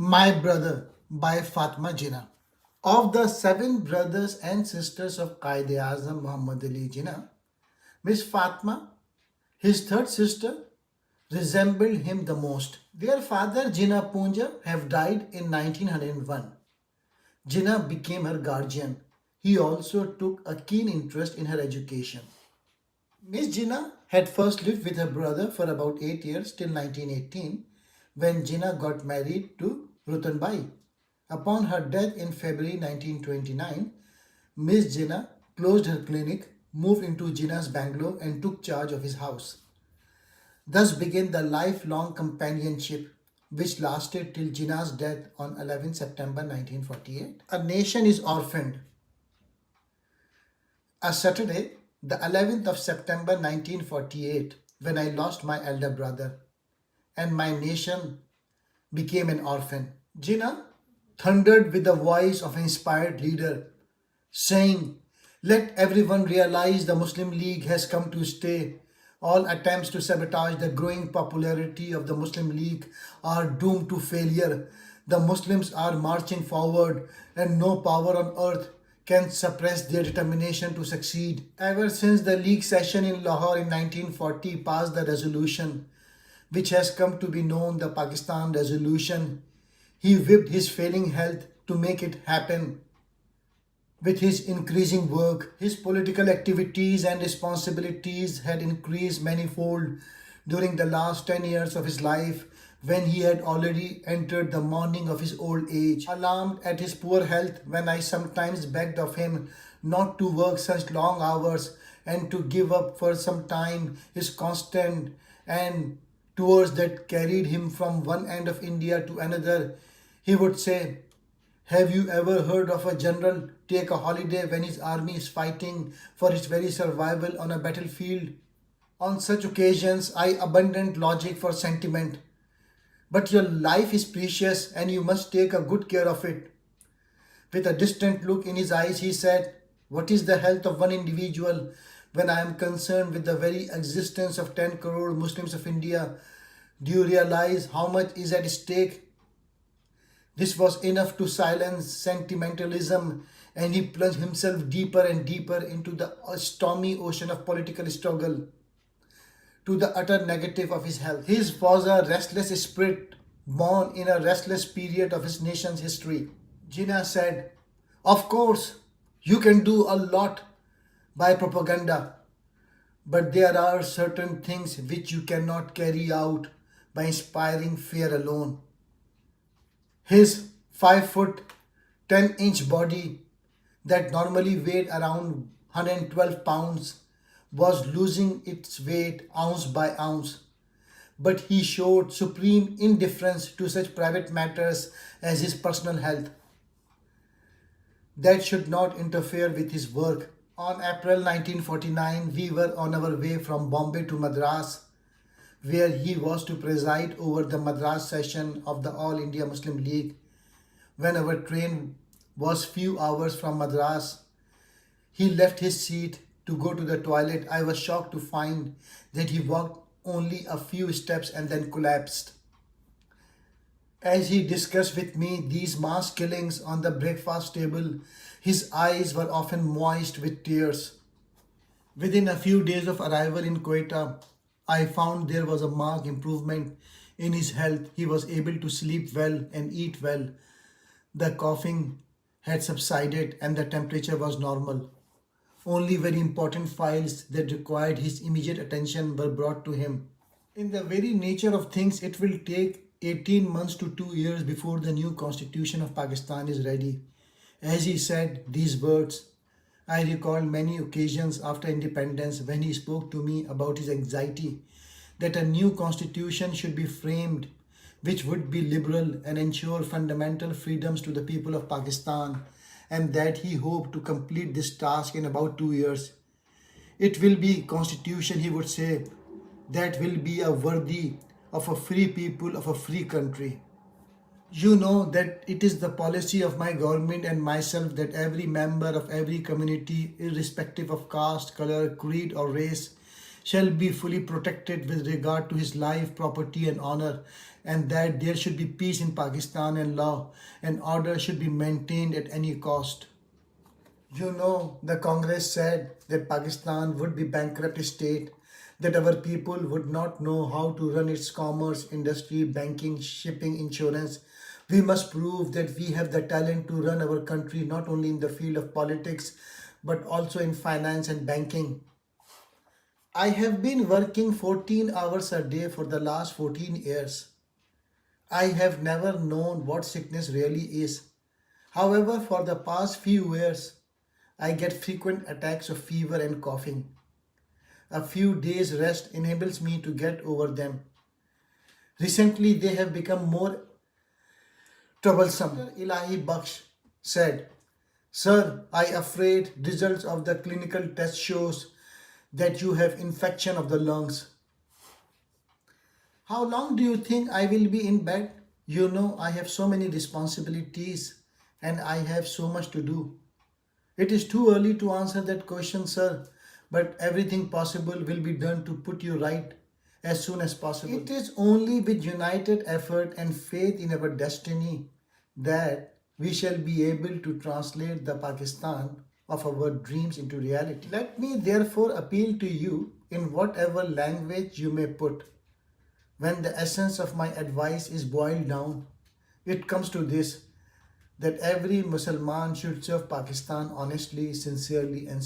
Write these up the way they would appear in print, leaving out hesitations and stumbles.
My Brother by Fatima Jinnah. Of the seven brothers and sisters of Qaid-e-Azam Muhammad Ali Jinnah, Miss Fatima, his third sister, resembled him the most. Their father Jinnah Punja have died in 1901. Jinnah became her guardian. He also took a keen interest in her education. Miss Jinnah had first lived with her brother for about 8 years till 1918 when Jinnah got married to Rutanbai. Upon her death in February 1929, Miss Jinnah closed her clinic, moved into Jinnah's bungalow and took charge of his house. Thus began the lifelong companionship which lasted till Jinnah's death on 11 September 1948. A nation is orphaned. A Saturday, the 11th of September 1948, when I lost my elder brother and my nation became an orphan. Jinnah thundered with the voice of an inspired leader, saying, "Let everyone realize the Muslim League has come to stay. All attempts to sabotage the growing popularity of the Muslim League are doomed to failure. The Muslims are marching forward, and no power on earth can suppress their determination to succeed." Ever since the League session in Lahore in 1940 passed the resolution, which has come to be known the Pakistan Resolution, he whipped his failing health to make it happen. With his increasing work, his political activities and responsibilities had increased manifold during the last 10 years of his life, when he had already entered the morning of his old age. Alarmed at his poor health, when I sometimes begged of him not to work such long hours and to give up for some time his constant and tours that carried him from one end of India to another, he would say, "Have you ever heard of a general take a holiday when his army is fighting for its very survival on a battlefield?" On such occasions, I abandoned logic for sentiment. "But your life is precious and you must take a good care of it." With a distant look in his eyes, he said, "What is the health of one individual when I am concerned with the very existence of 10 crore Muslims of India? Do you realize how much is at stake?" This was enough to silence sentimentalism, and he plunged himself deeper and deeper into the stormy ocean of political struggle, to the utter negative of his health. His was a restless spirit born in a restless period of his nation's history. Jinnah said, "Of course, you can do a lot by propaganda, but there are certain things which you cannot carry out by inspiring fear alone." His 5 foot 10-inch body, that normally weighed around 112 pounds, was losing its weight ounce by ounce. But he showed supreme indifference to such private matters as his personal health. That should not interfere with his work. On April 1949, we were on our way from Bombay to Madras, where he was to preside over the Madras session of the All India Muslim League. When our train was few hours from Madras, he left his seat to go to the toilet. I was shocked to find that he walked only a few steps and then collapsed. As he discussed with me these mass killings on the breakfast table, his eyes were often moist with tears. Within a few days of arrival in Quetta, I found there was a marked improvement in his health. He was able to sleep well and eat well. The coughing had subsided and the temperature was normal. Only very important files that required his immediate attention were brought to him. In the very nature of things, it will take 18 months to 2 years before the new constitution of Pakistan is ready. As he said these words, I recall many occasions after independence when he spoke to me about his anxiety that a new constitution should be framed which would be liberal and ensure fundamental freedoms to the people of Pakistan, and that he hoped to complete this task in about 2 years. It will be a constitution, he would say, that will be a worthy of a free people of a free country. You know that it is the policy of my government and myself that every member of every community, irrespective of caste, color, creed, or race, shall be fully protected with regard to his life, property, and honor, and that there should be peace in Pakistan and law and order should be maintained at any cost. The Congress said that Pakistan would be bankrupt state, that our people would not know how to run its commerce, industry, banking, shipping, insurance. We must prove that we have the talent to run our country not only in the field of politics but also in finance and banking. I have been working 14 hours a day for the last 14 years. I have never known what sickness really is. However, for the past few years, I get frequent attacks of fever and coughing. A few days rest enables me to get over them. Recently, they have become more troublesome. Dr. Ilahi Baksh said, "Sir, I afraid results of the clinical test shows that you have infection of the lungs. How long do you think I will be in bed? I have so many responsibilities and I have so much to do. It is too early to answer that question, sir, but everything possible will be done to put you right as soon as possible. It is only with united effort and faith in our destiny that we shall be able to translate the Pakistan of our dreams into reality. Let me therefore appeal to you in whatever language you may put. When the essence of my advice is boiled down, it comes to this, that every Muslim should serve Pakistan honestly, sincerely, and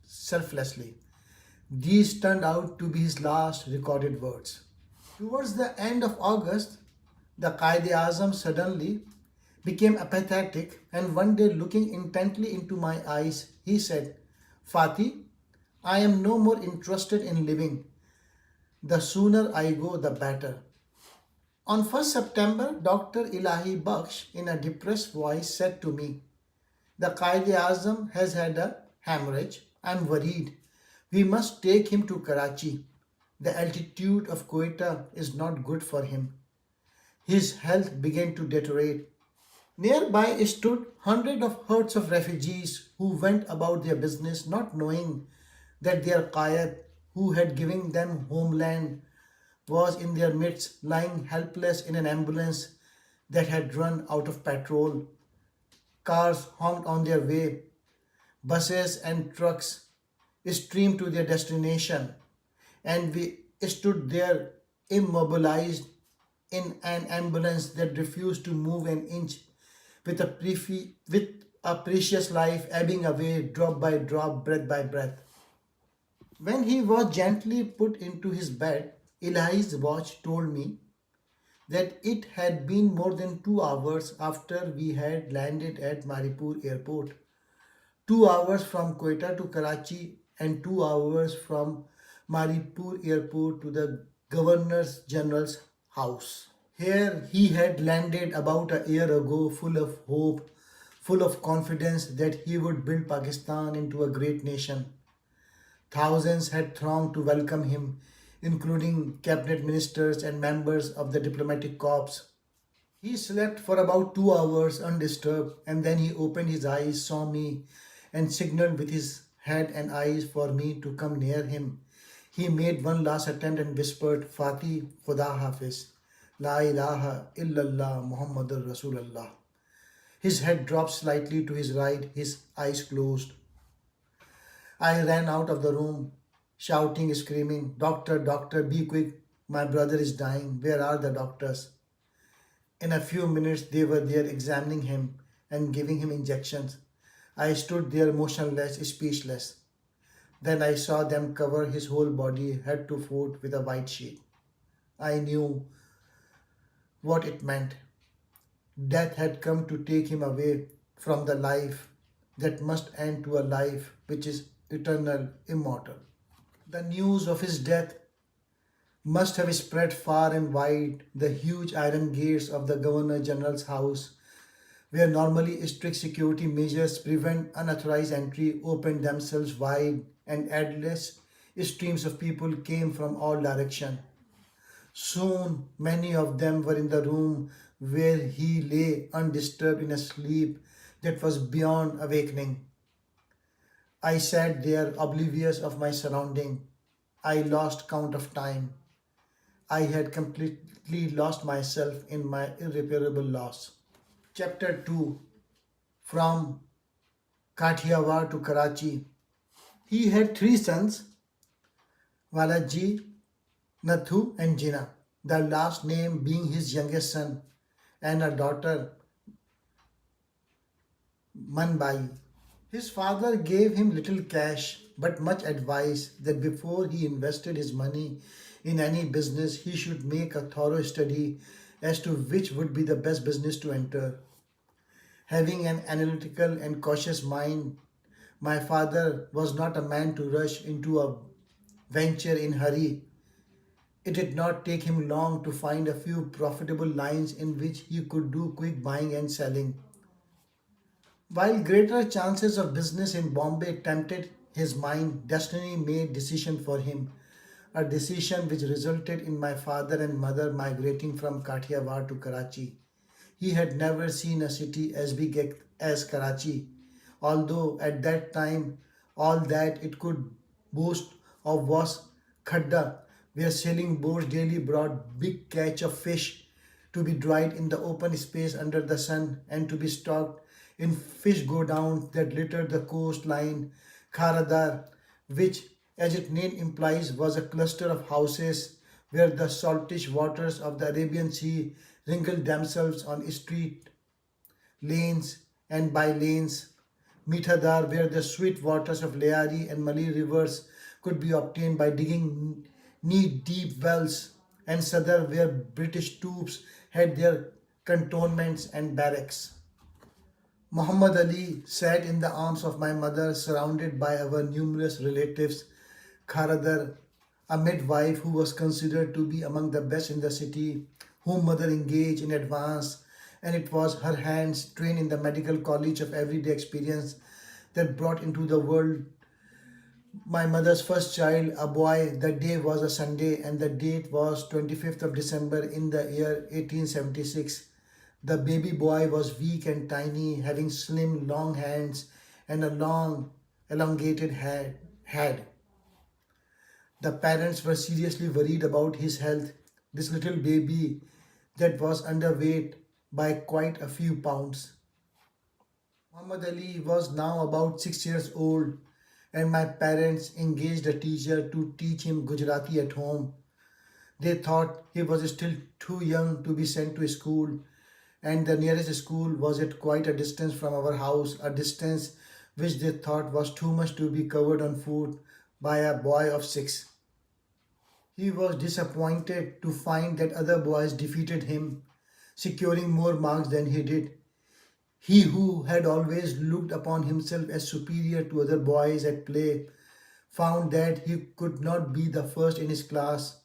selflessly. These turned out to be his last recorded words. Towards the end of August, the Qaid-e-Azam suddenly became apathetic, and one day, looking intently into my eyes, he said, "Fati, I am no more interested in living. The sooner I go, the better." On 1st September, Dr. Ilahi Baksh, in a depressed voice, said to me, "The Qaid-e-Azam has had a hemorrhage. I'm worried. We must take him to Karachi. The altitude of Quetta is not good for him." His health began to deteriorate. Nearby stood hundreds of herds of refugees who went about their business not knowing that their Qayad, who had given them homeland, was in their midst, lying helpless in an ambulance that had run out of petrol. Cars honked on their way. Buses and trucks streamed to their destination, and we stood there immobilized in an ambulance that refused to move an inch, with a precious life ebbing away drop by drop, breath by breath. When he was gently put into his bed, Eli's watch told me that it had been more than 2 hours after we had landed at Maripur airport. 2 hours from Quetta to Karachi and 2 hours from Maripur airport to the Governor General's house. Here he had landed about a year ago, full of hope, full of confidence that he would build Pakistan into a great nation. Thousands had thronged to welcome him, including cabinet ministers and members of the diplomatic corps. He slept for about 2 hours undisturbed, and then he opened his eyes, saw me, and signaled with his head and eyes for me to come near him. He made one last attempt and whispered, "Fati, Khuda Hafiz, La ilaha illallah Muhammadur Rasulullah." His head dropped slightly to his right, his eyes closed. I ran out of the room, shouting, screaming, "Doctor, doctor, be quick, my brother is dying. Where are the doctors?" In a few minutes, they were there examining him and giving him injections. I stood there motionless, speechless. Then I saw them cover his whole body, head to foot, with a white sheet. I knew what it meant. Death had come to take him away from the life that must end to a life which is eternal, immortal. The news of his death must have spread far and wide. The huge iron gates of the Governor General's house, where normally strict security measures prevent unauthorized entry, opened themselves wide, and endless streams of people came from all directions. Soon, many of them were in the room where he lay undisturbed in a sleep that was beyond awakening. I sat there oblivious of my surrounding. I lost count of time. I had completely lost myself in my irreparable loss. Chapter 2. From Kathiawar to Karachi. He had three sons, Walaji, Nathu, and Jinnah, the last name being his youngest son, and a daughter, Manbai. His father gave him little cash but much advice that before he invested his money in any business, he should make a thorough study as to which would be the best business to enter. Having an analytical and cautious mind, my father was not a man to rush into a venture in hurry. It did not take him long to find a few profitable lines in which he could do quick buying and selling. While greater chances of business in Bombay tempted his mind, destiny made decision for him, a decision which resulted in my father and mother migrating from Kathiawar to Karachi. He had never seen a city as big as Karachi, although at that time all that it could boast of was khadda, where sailing boats daily brought big catch of fish to be dried in the open space under the sun and to be stocked in fish go downs that littered the coastline. Kharadar, which, as its name implies, was a cluster of houses where the saltish waters of the Arabian Sea wrinkled themselves on street lanes and by lanes. Mithadar, where the sweet waters of Leari and Mali rivers could be obtained by digging knee-deep wells, and Sadar, where British troops had their cantonments and barracks. Muhammad Ali sat in the arms of my mother, surrounded by our numerous relatives. Kharadar, a midwife who was considered to be among the best in the city, whom mother engaged in advance, and it was her hands trained in the medical college of everyday experience that brought into the world my mother's first child, a boy. The day was a Sunday, and the date was 25th of December in the year 1876. The baby boy was weak and tiny, having slim, long hands and a long, elongated head. The parents were seriously worried about his health. This little baby that was underweight by quite a few pounds. Muhammad Ali was now about 6 years old, and my parents engaged a teacher to teach him Gujarati at home. They thought he was still too young to be sent to school, and the nearest school was at quite a distance from our house, a distance which they thought was too much to be covered on foot by a boy of 6. He was disappointed to find that other boys defeated him, securing more marks than he did. He who had always looked upon himself as superior to other boys at play found that he could not be the first in his class.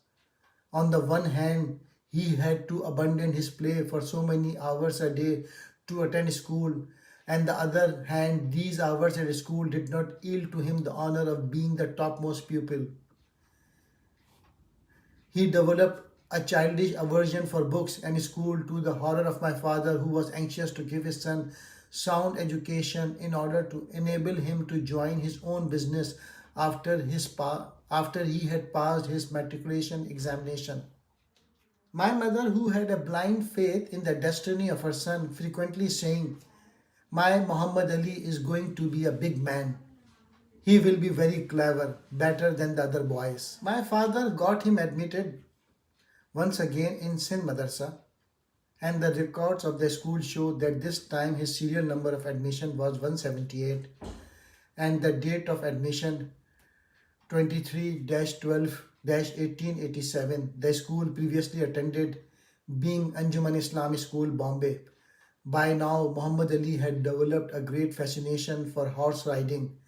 On the one hand, he had to abandon his play for so many hours a day to attend school, and the other hand, these hours at school did not yield to him the honor of being the topmost pupil. He developed a childish aversion for books and school, to the horror of my father, who was anxious to give his son sound education in order to enable him to join his own business after he had passed his matriculation examination. My mother, who had a blind faith in the destiny of her son, frequently saying, "My Muhammad Ali is going to be a big man. He will be very clever, better than the other boys." My father got him admitted once again in Sindh Madrasa, and the records of the school show that this time his serial number of admission was 178 and the date of admission 23-12-1887. The school previously attended being Anjuman Islami School, Bombay. By now, Muhammad Ali had developed a great fascination for horse riding.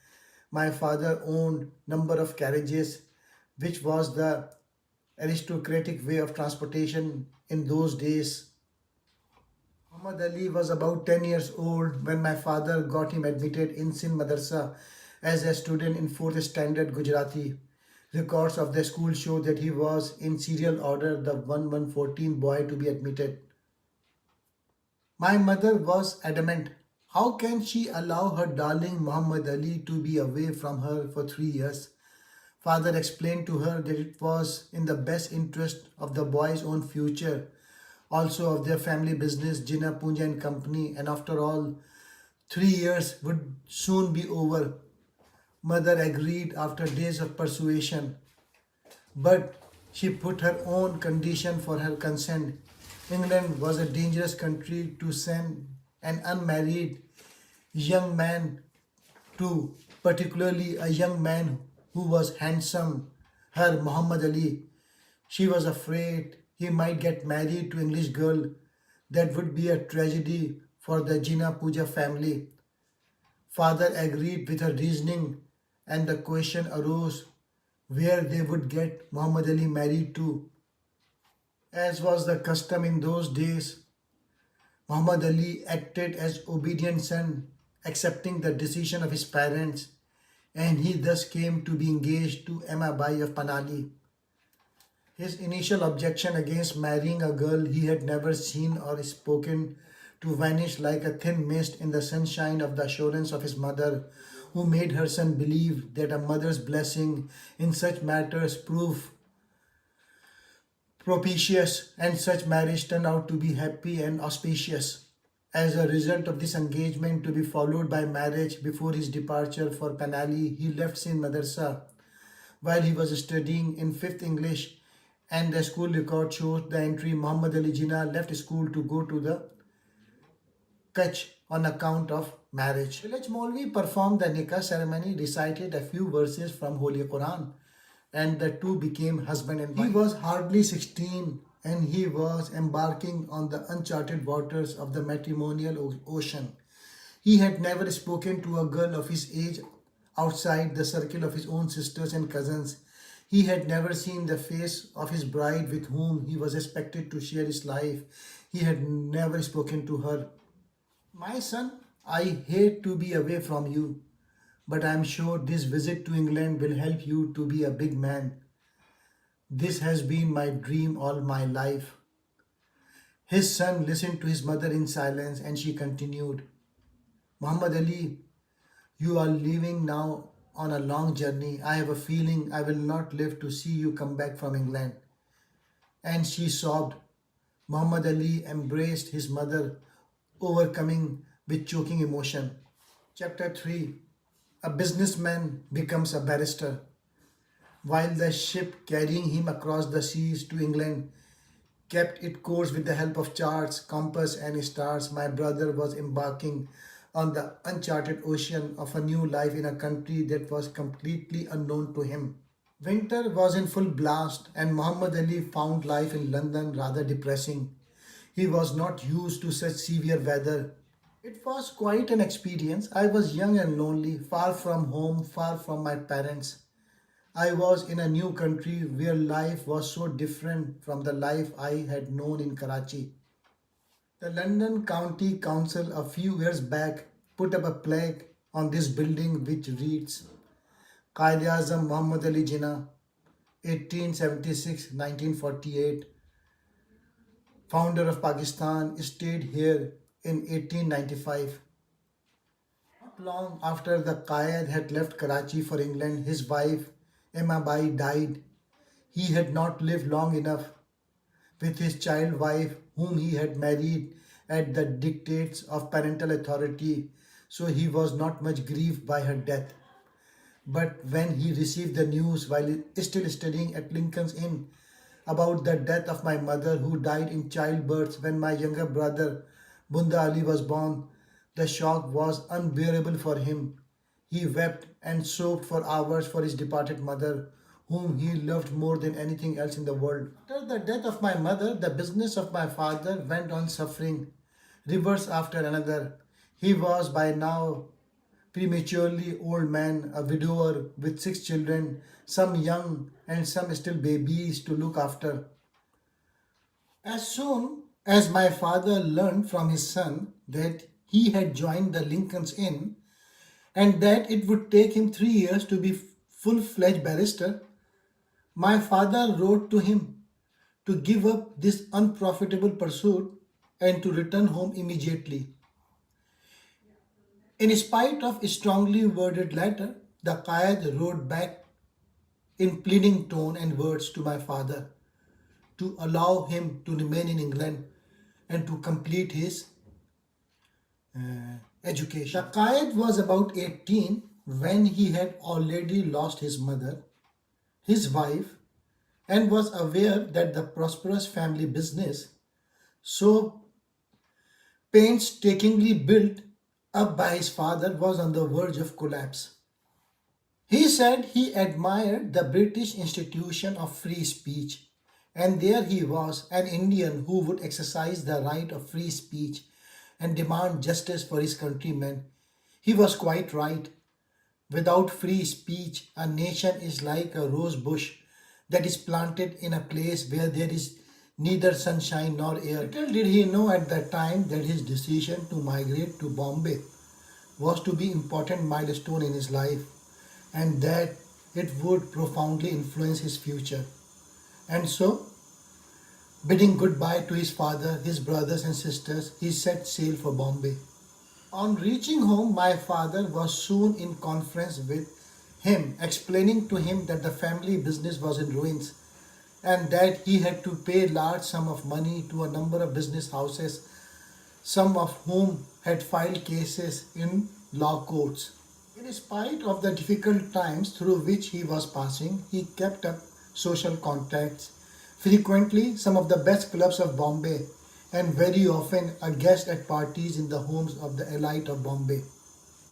My father owned number of carriages, which was the aristocratic way of transportation in those days. Muhammad Ali was about 10 years old when my father got him admitted in Sindh Madrasa as a student in 4th standard Gujarati. Records of the school show that he was in serial order the 1114 boy to be admitted. My mother was adamant. How can she allow her darling Muhammad Ali to be away from her for 3 years? Father explained to her that it was in the best interest of the boy's own future, also of their family business, Jinnah Punja and Company, and after all, 3 years would soon be over. Mother agreed after days of persuasion, but she put her own condition for her consent. England was a dangerous country to send an unmarried young man to, particularly a young man who was handsome, her Muhammad Ali. She was afraid he might get married to English girl. That would be a tragedy for the Jinnah Puja family. Father agreed with her reasoning, and the question arose where they would get Muhammad Ali married to. As was the custom in those days, Muhammad Ali acted as obedient son, accepting the decision of his parents, and he thus came to be engaged to Emma Bai of Panali. His initial objection against marrying a girl he had never seen or spoken to vanished like a thin mist in the sunshine of the assurance of his mother, who made her son believe that a mother's blessing in such matters proved propitious, and such marriage turned out to be happy and auspicious. As a result of this engagement to be followed by marriage before his departure for Panali, he left Saint Madarsa while he was studying in 5th English, and the school record shows the entry Muhammad Ali Jinnah left school to go to the Kutch on account of marriage. Village Maulvi performed the nikah ceremony, recited a few verses from Holy Quran, and the two became husband and wife. He was hardly 16 and he was embarking on the uncharted waters of the matrimonial ocean. He had never spoken to a girl of his age outside the circle of his own sisters and cousins. He had never seen the face of his bride with whom he was expected to share his life. He had never spoken to her. My son, I hate to be away from you, but I am sure this visit to England will help you to be a big man. This has been my dream all my life. His son listened to his mother in silence, and she continued, Muhammad Ali, you are leaving now on a long journey. I have a feeling I will not live to see you come back from England. And she sobbed. Muhammad Ali embraced his mother, overcoming with choking emotion. Chapter 3. A businessman becomes a barrister. While the ship carrying him across the seas to England kept its course with the help of charts, compass, and stars, my brother was embarking on the uncharted ocean of a new life in a country that was completely unknown to him. Winter was in full blast, and Muhammad Ali found life in London rather depressing. He was not used to such severe weather. It was quite an experience. I was young and lonely, far from home, far from my parents. I was in a new country where life was so different from the life I had known in Karachi. The London County Council a few years back put up a plaque on this building which reads Qaid-e-Azam Muhammad Ali Jinnah 1876-1948, founder of Pakistan, stayed here in 1895. Not long after the Qaid had left Karachi for England, his wife Emma Bai died. He had not lived long enough with his child wife, whom he had married at the dictates of parental authority, so he was not much grieved by her death. But when he received the news while still studying at Lincoln's Inn about the death of my mother, who died in childbirth when my younger brother Bunda Ali was born, the shock was unbearable for him. He wept and sobbed for hours for his departed mother, whom he loved more than anything else in the world. After the death of my mother, the business of my father went on suffering, reverse after another. He was by now prematurely old man, a widower with 6 children, some young and some still babies to look after. As soon as my father learned from his son that he had joined the Lincoln's Inn and that it would take him 3 years to be full-fledged barrister, my father wrote to him to give up this unprofitable pursuit and to return home immediately. In spite of a strongly worded letter, the Qaid wrote back in pleading tone and words to my father to allow him to remain in England and to complete his education. The Qaid was about 18 when he had already lost his mother, his wife, and was aware that the prosperous family business, so painstakingly built up by his father, was on the verge of collapse. He said he admired the British institution of free speech, and there he was, an Indian who would exercise the right of free speech and demand justice for his countrymen. He was quite right. Without free speech, a nation is like a rose bush that is planted in a place where there is neither sunshine nor air. Little did he know at that time that his decision to migrate to Bombay was to be an important milestone in his life and that it would profoundly influence his future. And so, bidding goodbye to his father, his brothers and sisters, he set sail for Bombay. On reaching home, my father was soon in conference with him, explaining to him that the family business was in ruins and that he had to pay large sum of money to a number of business houses, some of whom had filed cases in law courts. In spite of the difficult times through which he was passing, he kept up social contacts, frequently some of the best clubs of Bombay, and very often a guest at parties in the homes of the elite of Bombay.